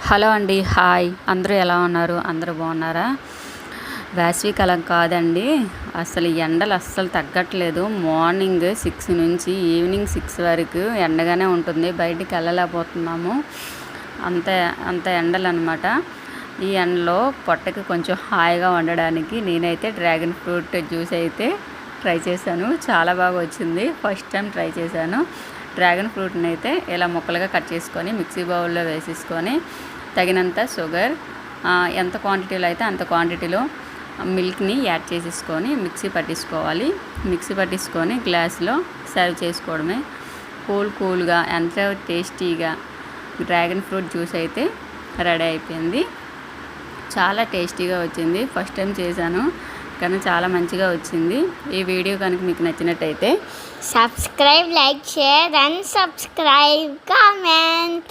Hello అండి, hi. అందరూ ఎలా ఉన్నారు? అందరూ బాగున్నారా? వేసవికాలం కాదండి, అసలు ఎండలు అస్సలు తగ్గట్లేదు. మార్నింగ్ 6 నుంచి ఈవినింగ్ 6 వరకు ఎండగానే ఉంటుంది. బయటికి వెళ్ళలేకపోతున్నాము. అంత అంత ఎండలు అనమాట. ఈ ఎండలో పొట్టకి కొంచెం హాయిగా ఉండడానికి నేనైతే డ్రాగన్ ఫ్రూట్ జ్యూస్ అయితే ట్రై చేశాను. చాలా బాగా వచ్చింది. ఫస్ట్ టైం ట్రై చేశాను. డ్రాగన్ ఫ్రూట్ని అయితే ఇలా ముక్కలుగా కట్ చేసుకొని మిక్సీ బౌల్లో వేసేసుకొని తగినంత షుగర్, ఎంత క్వాంటిటీలో అయితే అంత క్వాంటిటీలో మిల్క్ని యాడ్ చేసేసుకొని మిక్సీ పట్టించుకోవాలి. మిక్సీ పట్టించుకొని గ్లాస్లో సర్వ్ చేసుకోవడమే. కూల్గా ఎంతో టేస్టీగా డ్రాగన్ ఫ్రూట్ జ్యూస్ అయితే రెడీ అయిపోయింది. చాలా టేస్టీగా వచ్చింది. ఫస్ట్ టైం చేశాను కానీ చాలా మంచిగా వచ్చింది. ఈ వీడియో కనుక మీకు నచ్చినట్టయితే subscribe, like, share and subscribe, comment.